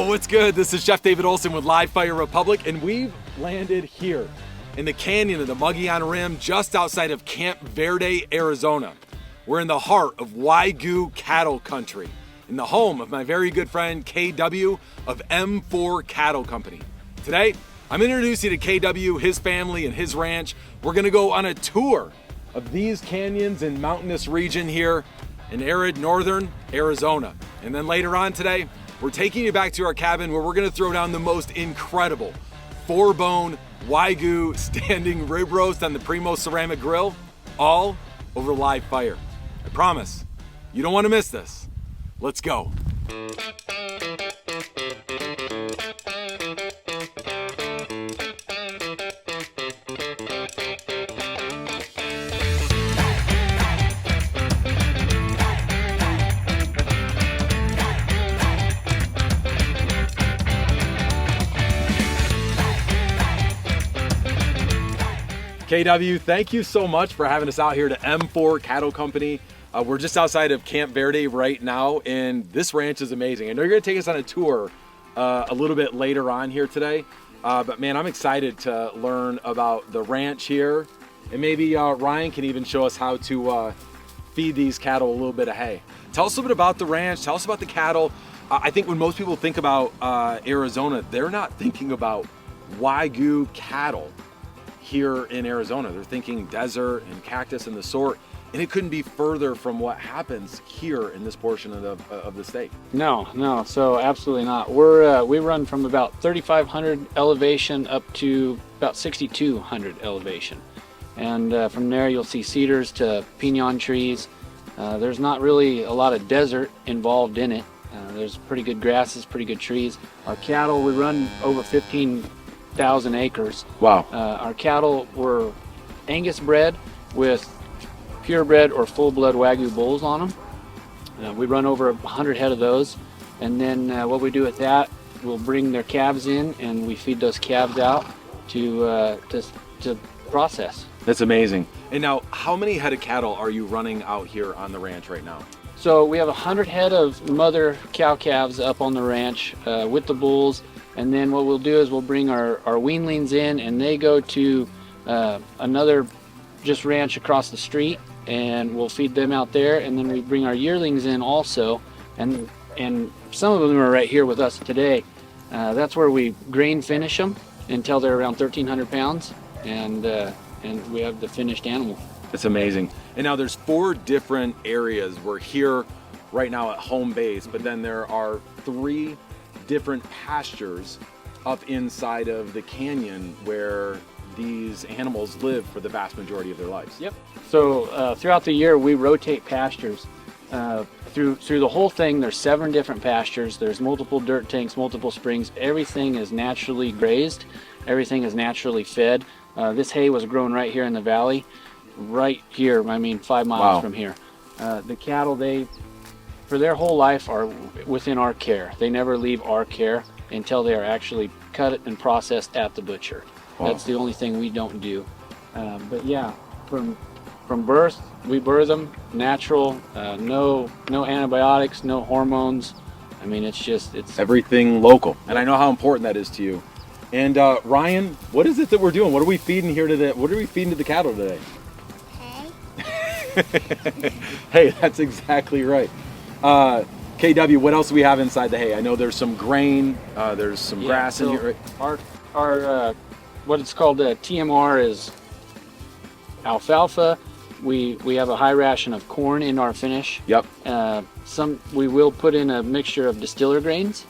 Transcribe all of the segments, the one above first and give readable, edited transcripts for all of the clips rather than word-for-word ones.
Yo, what's good? This is Chef David Olson with Live Fire Republic, and we've landed here in the canyon of the Mulcaire Rim just outside of Camp Verde, Arizona. We're in the heart of Wagyu cattle country, in the home of my very good friend KW of M4 Cattle Company. Today, I'm introducing you to KW, his family, and his ranch. We're gonna go on a tour of these canyons and mountainous region here in arid northern Arizona. And then later on today, we're taking you back to our cabin where we're gonna throw down the most incredible 4-bone Wagyu standing rib roast on the Primo ceramic grill, all over live fire. I promise, you don't wanna miss this. Let's go. KW, thank you so much for having us out here to M4 Cattle Company. We're just outside of Camp Verde right now, and this ranch is amazing. I know you're gonna take us on a tour a little bit later on here today, but man, I'm excited to learn about the ranch here, and maybe Ryan can even show us how to feed these cattle a little bit of hay. Tell us a little bit about the ranch, tell us about the cattle. I think when most people think about Arizona, they're not thinking about Wagyu cattle here in Arizona. They're thinking desert and cactus and the sort, and it couldn't be further from what happens here in this portion of the state. No, so absolutely not. We run from about 3,500 elevation up to about 6,200 elevation, and from there you'll see cedars to pinon trees. There's not really a lot of desert involved in it. There's pretty good grasses, pretty good trees. Our cattle, we run over 15,000 acres. Wow. Our cattle were Angus bred with purebred or full-blood Wagyu bulls on them. We run over 100 head of those, and then what we do with that, we'll bring their calves in and we feed those calves out to process. That's amazing. And now, how many head of cattle are you running out here on the ranch right now? So we have 100 head of mother cow calves up on the ranch with the bulls, and then what we'll do is we'll bring our weanlings in, and they go to another just ranch across the street, and we'll feed them out there, and then we bring our yearlings in also, and some of them are right here with us today. That's where we grain finish them until they're around 1,300 pounds, and we have the finished animal. It's amazing. And now there's 4 different areas. We're here right now at home base, but then there are 3 different pastures up inside of the canyon where these animals live for the vast majority of their lives. Yep. So throughout the year we rotate pastures. Through the whole thing there's 7 different pastures. There's multiple dirt tanks, multiple springs. Everything is naturally grazed. Everything is naturally fed. This hay was grown right here in the valley. Right here, 5 miles from here. The cattle, for their whole life are within our care. They never leave our care until they are actually cut and processed at the butcher. Wow. That's the only thing we don't do. But yeah, from birth, we birth them natural, no antibiotics, no hormones. It's everything local. And I know how important that is to you. And Ryan, what is it that we're doing? What are we feeding here what are we feeding to the cattle today? Hey, that's exactly right. KW, what else do we have inside the hay? I know there's some grain, there's some grass in here. Our what it's called TMR is alfalfa. We have a high ration of corn in our finish. Yep. We will put in a mixture of distiller grains,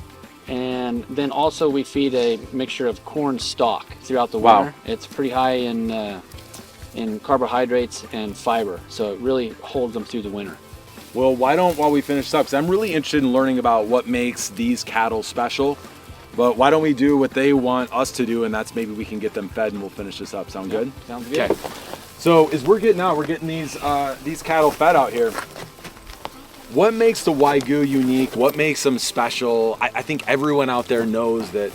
and then also we feed a mixture of corn stalk throughout the winter. Wow. It's pretty high in carbohydrates and fiber, so it really holds them through the winter. Well, while we finish up, because I'm really interested in learning about what makes these cattle special, but why don't we do what they want us to do, and that's maybe we can get them fed and we'll finish this up. Sound good? Sounds good. Okay. So as we're getting these cattle fed out here, what makes the Wagyu unique? What makes them special? I think everyone out there knows that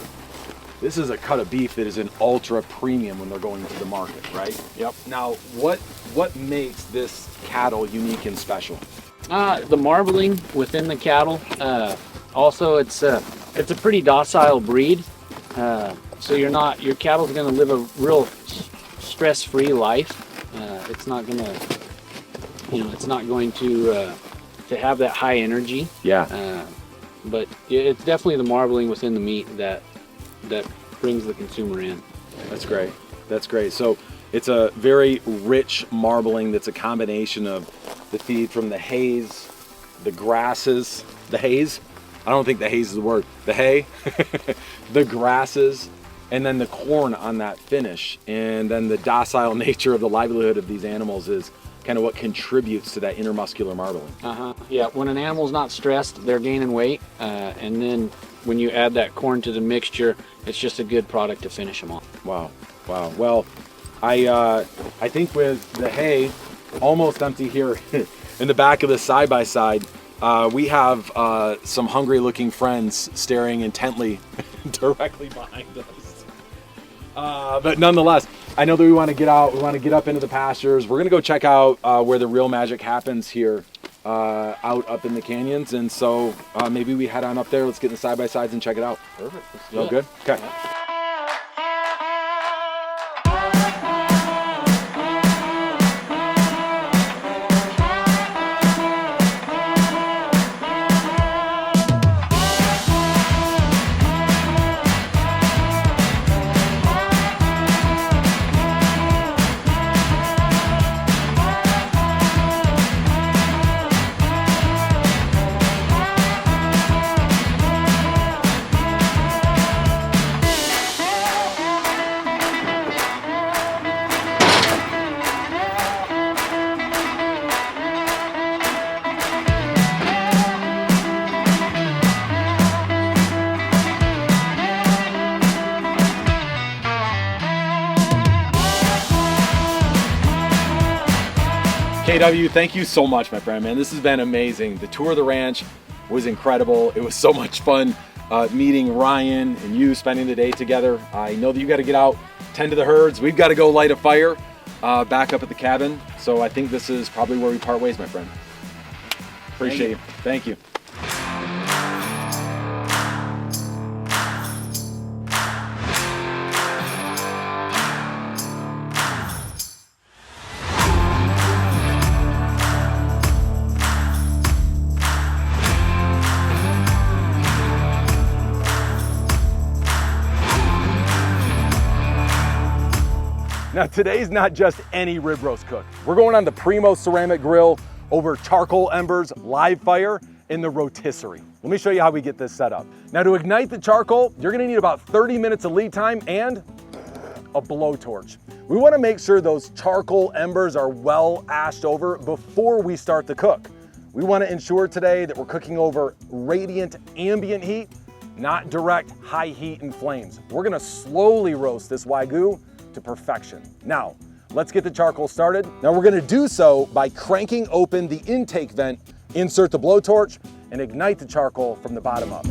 this is a cut of beef that is an ultra premium when they're going to the market, right? Yep. Now, what makes this cattle unique and special? The marbling within the cattle. Also, it's It's a pretty docile breed, so your cattle's going to live a real stress-free life. It's not going to, it's not going to have that high energy. Yeah. But it's definitely the marbling within the meat that brings the consumer in. That's great. That's great. So it's a very rich marbling that's a combination of the feed from the hays, the grasses, the hays. I don't think the hays is the word. The hay, the grasses, and then the corn on that finish. And then the docile nature of the livelihood of these animals is kind of what contributes to that intermuscular marbling. Yeah, when an animal's not stressed, they're gaining weight. And then when you add that corn to the mixture, it's just a good product to finish them on. Wow. Wow. Well, I think with the hay almost empty here in the back of the side-by-side, we have some hungry looking friends staring intently directly behind us. But nonetheless, I know that we want to get out, we want to get up into the pastures. We're going to go check out where the real magic happens here out up in the canyons. And so maybe we head on up there. Let's get in the side-by-sides and check it out. Perfect. Let's do All it. good? Okay. Yeah. KW, thank you so much, my friend, man. This has been amazing. The tour of the ranch was incredible. It was so much fun meeting Ryan and you, spending the day together. I know that you got to get out, tend to the herds. We've got to go light a fire back up at the cabin. So I think this is probably where we part ways, my friend. Appreciate you. Thank you. Now today's not just any rib roast cook. We're going on the Primo ceramic grill over charcoal embers, live fire in the rotisserie. Let me show you how we get this set up. Now to ignite the charcoal, you're gonna need about 30 minutes of lead time and a blowtorch. We wanna make sure those charcoal embers are well ashed over before we start to cook. We wanna ensure today that we're cooking over radiant ambient heat, not direct high heat and flames. We're gonna slowly roast this Wagyu to perfection. Now, let's get the charcoal started. Now we're gonna do so by cranking open the intake vent, insert the blowtorch, and ignite the charcoal from the bottom up.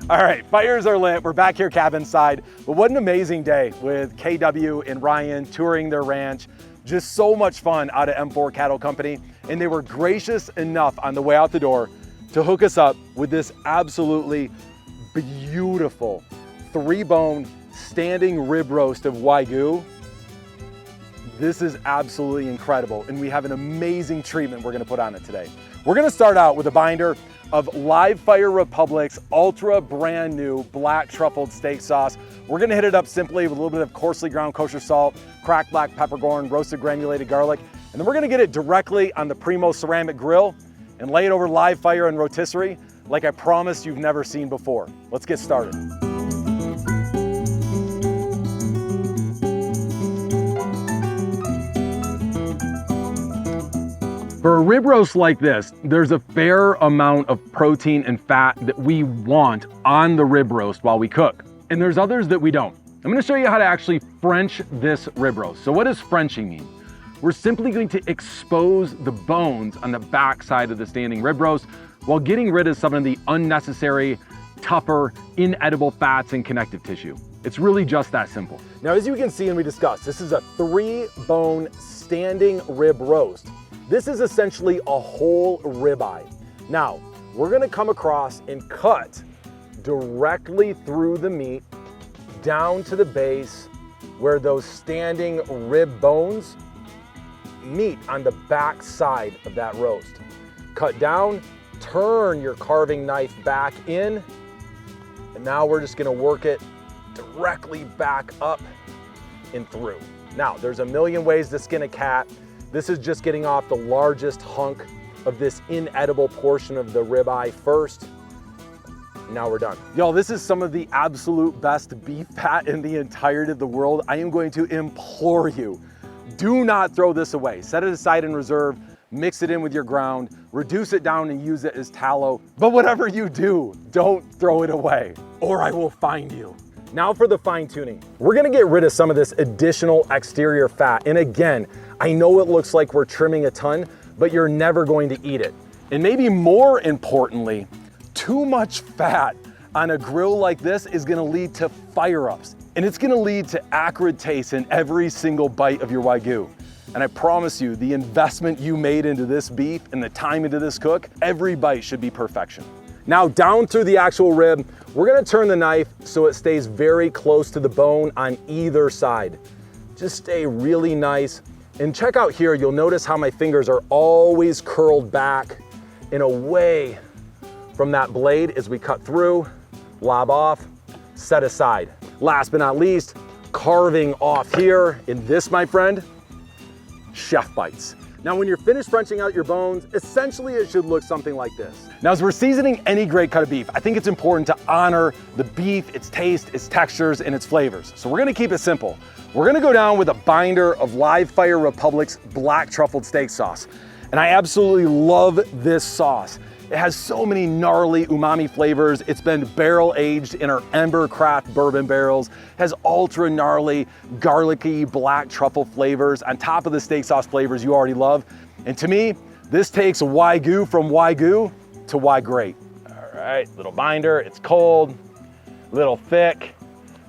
All right, fires are lit. We're back here cabin side, but what an amazing day with KW and Ryan touring their ranch. Just so much fun out of M4 Cattle Company, and they were gracious enough on the way out the door to hook us up with this absolutely beautiful 3-bone standing rib roast of Wagyu. This is absolutely incredible, and we have an amazing treatment we're gonna put on it today. We're gonna start out with a binder of Live Fire Republic's ultra brand new black truffled steak sauce. We're gonna hit it up simply with a little bit of coarsely ground kosher salt, cracked black peppercorn, roasted granulated garlic, and then we're gonna get it directly on the Primo ceramic grill and lay it over live fire and rotisserie like I promised you've never seen before. Let's get started. For a rib roast like this, there's a fair amount of protein and fat that we want on the rib roast while we cook. And there's others that we don't. I'm gonna show you how to actually French this rib roast. So what does Frenching mean? We're simply going to expose the bones on the back side of the standing rib roast while getting rid of some of the unnecessary, tougher, inedible fats and connective tissue. It's really just that simple. Now, as you can see and we discussed, this is a 3-bone standing rib roast. This is essentially a whole ribeye. Now, we're gonna come across and cut directly through the meat down to the base where those standing rib bones meet on the back side of that roast. Cut down, turn your carving knife back in, and now we're just gonna work it directly back up and through. Now, there's a million ways to skin a cat. This is just getting off the largest hunk of this inedible portion of the ribeye first. Now we're done. Y'all, this is some of the absolute best beef fat in the entirety of the world. I am going to implore you, do not throw this away. Set it aside in reserve, mix it in with your ground, reduce it down and use it as tallow. But whatever you do, don't throw it away or I will find you. Now for the fine tuning. We're gonna get rid of some of this additional exterior fat. And again, I know it looks like we're trimming a ton, but you're never going to eat it. And maybe more importantly, too much fat on a grill like this is gonna lead to fire-ups. And it's gonna lead to acrid taste in every single bite of your Wagyu. And I promise you, the investment you made into this beef and the time into this cook, every bite should be perfection. Now down through the actual rib, we're gonna turn the knife so it stays very close to the bone on either side. Just stay really nice. And check out here, you'll notice how my fingers are always curled back and away from that blade as we cut through, lob off, set aside. Last but not least, carving off here. In this, my friend, chef bites. Now, when you're finished Frenching out your bones, essentially it should look something like this. Now, as we're seasoning any great cut of beef, I think it's important to honor the beef, its taste, its textures, and its flavors. So we're gonna keep it simple. We're gonna go down with a binder of Live Fire Republic's black truffled steak sauce. And I absolutely love this sauce. It has so many gnarly umami flavors. It's been barrel aged in our Ember Craft bourbon barrels, has ultra gnarly, garlicky black truffle flavors on top of the steak sauce flavors you already love. And to me, this takes Wagyu from Wagyu to why great. All right, little binder, it's cold, little thick.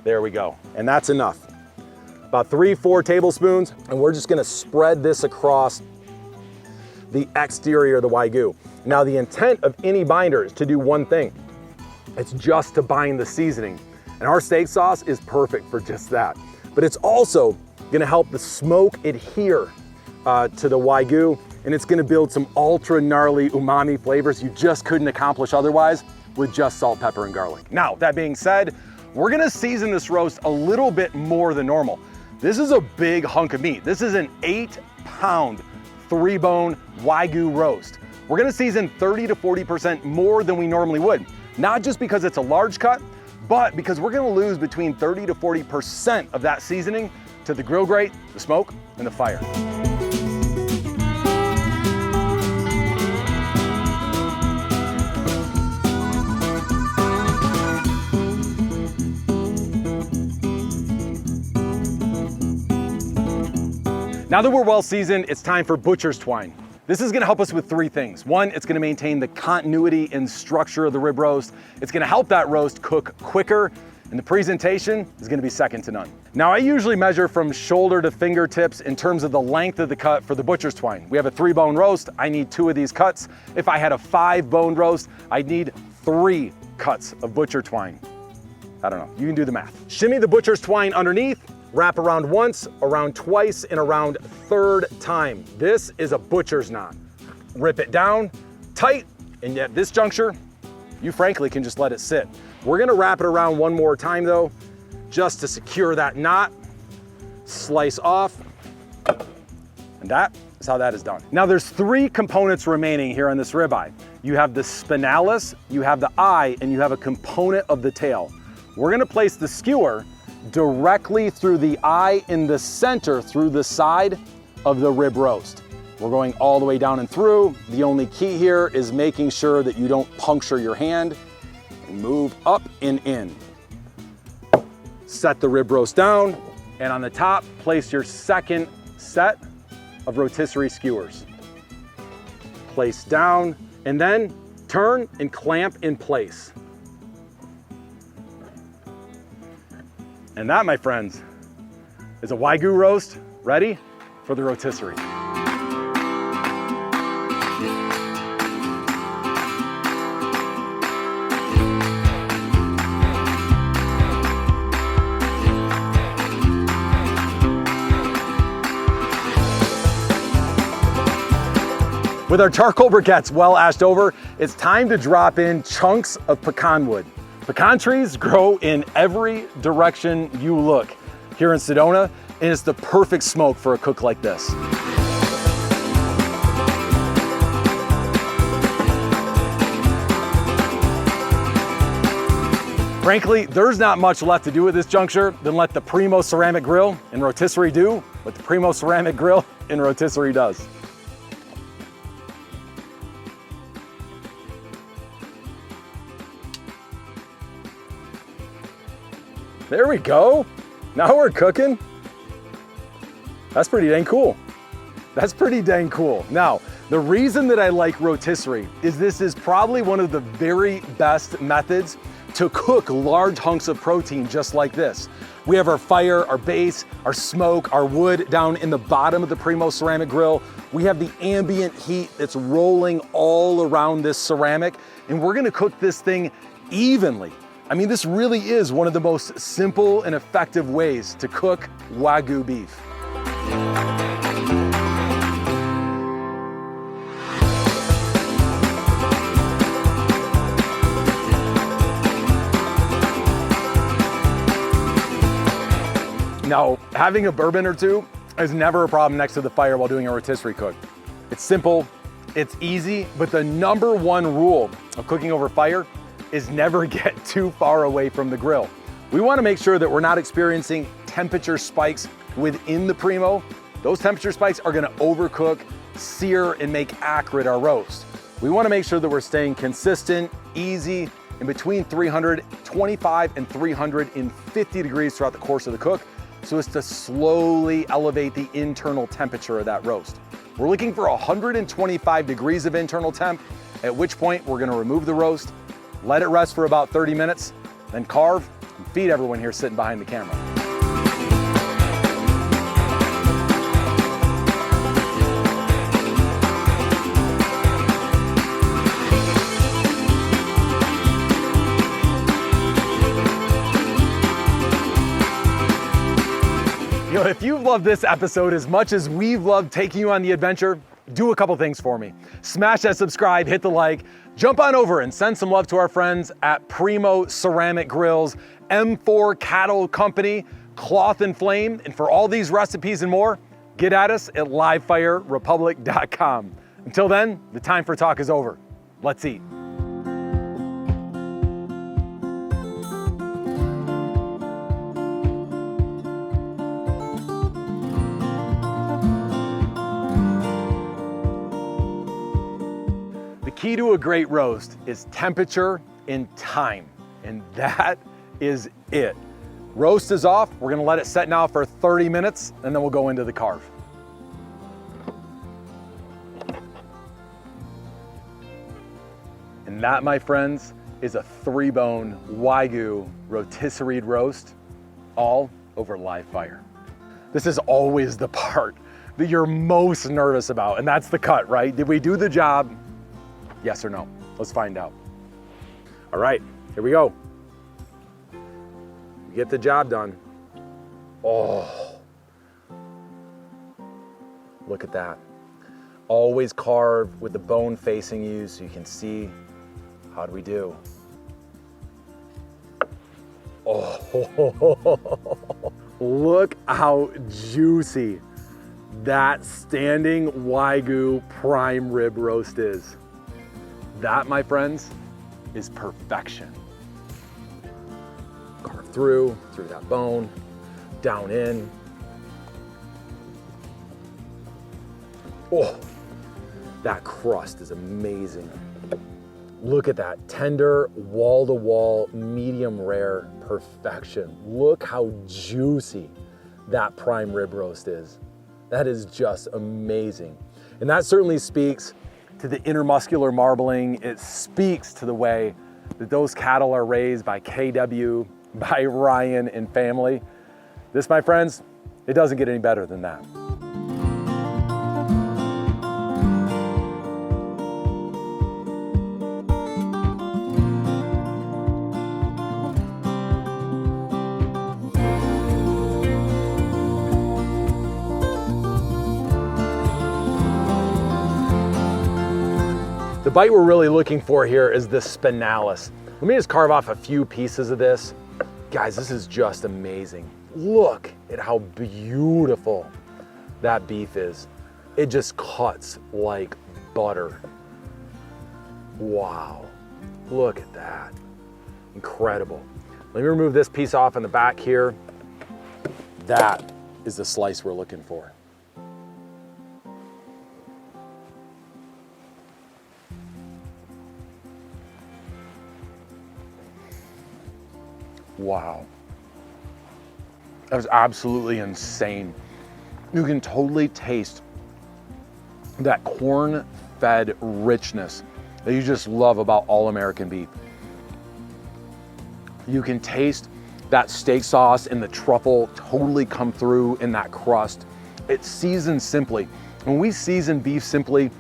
There we go. And that's enough. About 3-4 tablespoons, and we're just gonna spread this across the exterior of the Wagyu. Now, the intent of any binder is to do one thing. It's just to bind the seasoning. And our steak sauce is perfect for just that. But it's also gonna help the smoke adhere to the Wagyu, and it's gonna build some ultra gnarly umami flavors you just couldn't accomplish otherwise with just salt, pepper, and garlic. Now, that being said, we're gonna season this roast a little bit more than normal. This is a big hunk of meat. This is an 8-pound, 3-bone Wagyu roast. We're gonna season 30 to 40% more than we normally would. Not just because it's a large cut, but because we're gonna lose between 30 to 40% of that seasoning to the grill grate, the smoke, and the fire. Now that we're well seasoned, it's time for butcher's twine. This is gonna help us with 3 things. One, it's gonna maintain the continuity and structure of the rib roast. It's gonna help that roast cook quicker, and the presentation is gonna be second to none. Now, I usually measure from shoulder to fingertips in terms of the length of the cut for the butcher's twine. We have a 3-bone roast, I need 2 of these cuts. If I had a 5-bone roast, I'd need 3 cuts of butcher twine. I don't know, you can do the math. Shimmy the butcher's twine underneath, wrap around once, around twice, and around 3rd time. This is a butcher's knot. Rip it down tight, and at this juncture, you frankly can just let it sit. We're gonna wrap it around one more time though, just to secure that knot. Slice off, and that is how that is done. Now there's 3 components remaining here on this ribeye. You have the spinalis, you have the eye, and you have a component of the tail. We're gonna place the skewer directly through the eye in the center, through the side of the rib roast. We're going all the way down and through. The only key here is making sure that you don't puncture your hand, and move up and in. Set the rib roast down, and on the top, place your 2nd set of rotisserie skewers. Place down, and then turn and clamp in place. And that, my friends, is a Wagyu roast ready for the rotisserie. With our charcoal briquettes well ashed over, it's time to drop in chunks of pecan wood. Pecan trees grow in every direction you look here in Sedona, and it's the perfect smoke for a cook like this. Frankly, there's not much left to do at this juncture than let the Primo ceramic grill and rotisserie do what the Primo ceramic grill and rotisserie does. There we go. Now we're cooking. That's pretty dang cool. That's pretty dang cool. Now, the reason that I like rotisserie is this is probably one of the very best methods to cook large hunks of protein just like this. We have our fire, our base, our smoke, our wood down in the bottom of the Primo ceramic grill. We have the ambient heat that's rolling all around this ceramic, and we're gonna cook this thing evenly. I mean, this really is one of the most simple and effective ways to cook Wagyu beef. Now, having a bourbon or two is never a problem next to the fire while doing a rotisserie cook. It's simple, it's easy, but the number one rule of cooking over fire is never get too far away from the grill. We want to make sure that we're not experiencing temperature spikes within the Primo. Those temperature spikes are going to overcook, sear, and make acrid our roast. We want to make sure that we're staying consistent, easy, in between 325 and 350 degrees throughout the course of the cook, so as to slowly elevate the internal temperature of that roast. We're looking for 125 degrees of internal temp, at which point we're going to remove the roast, let it rest for about 30 minutes, then carve and feed everyone here sitting behind the camera. You know, if you've loved this episode as much as we've loved taking you on the adventure, do a couple things for me. Smash that subscribe, hit the like, jump on over and send some love to our friends at Primo Ceramic Grills, M4 Cattle Company, Cloth and Flame, and for all these recipes and more, get at us at livefirerepublic.com. Until then, the time for talk is over. Let's eat. The key to a great roast is temperature and time, and that is it. Roast is off. We're gonna let it set now for 30 minutes, and then we'll go into the carve. And that, my friends, is a 3-bone Wagyu rotisserie roast, all over live fire. This is always the part that you're most nervous about, and that's the cut, right? Did we do the job? Yes or no? Let's find out. All right, here we go. Get the job done. Oh, look at that. Always carve with the bone facing you so you can see how do we do. Oh, look how juicy that standing Wagyu prime rib roast is. That, my friends, is perfection. Carve through that bone, down in. Oh, that crust is amazing. Look at that, tender, wall-to-wall, medium rare perfection. Look how juicy that prime rib roast is. That is just amazing. And that certainly speaks to the intermuscular marbling. It speaks to the way that those cattle are raised by KW, by Ryan and family. This, my friends, it doesn't get any better than that. The bite we're really looking for here is the spinalis. Let me just carve off a few pieces of this. Guys, this is just amazing. Look at how beautiful that beef is. It just cuts like butter. Wow, look at that. Incredible. Let me remove this piece off in the back here. That is the slice we're looking for. Wow. That was absolutely insane. You can totally taste that corn-fed richness that you just love about all American beef. You can taste that steak sauce and the truffle totally come through in that crust. It's seasoned simply. When we season beef simply,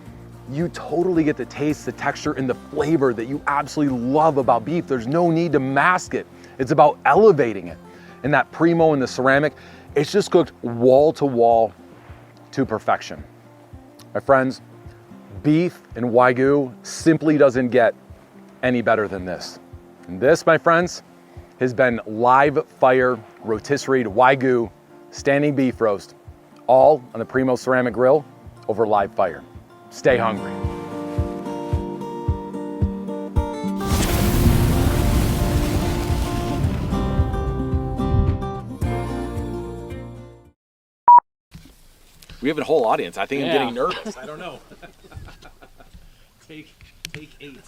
you totally get to taste the texture and the flavor that you absolutely love about beef. There's no need to mask it. It's about elevating it. And that primo in the ceramic, it's just cooked wall to wall to perfection. My friends, beef and Wagyu simply doesn't get any better than this. And this, my friends, has been live fire rotisserie Wagyu standing beef roast, all on the primo ceramic grill over live fire. Stay hungry. We have a whole audience. I think I'm getting nervous. I don't know. Take 8.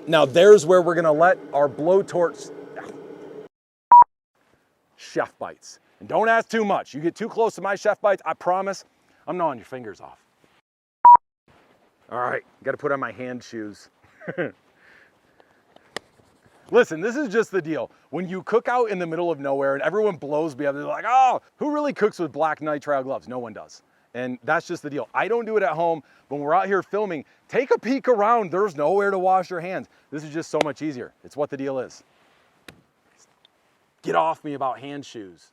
Now there's where we're gonna let our blowtorch chef bites. And don't ask too much. You get too close to my chef bites, I promise, I'm gnawing your fingers off. All right, gotta put on my hand shoes. Listen, this is just the deal. When you cook out in the middle of nowhere and everyone blows me up, they're like, oh, who really cooks with black nitrile gloves? No one does. And that's just the deal. I don't do it at home. When we're out here filming, take a peek around. There's nowhere to wash your hands. This is just so much easier. It's what the deal is. Get off me about hand shoes.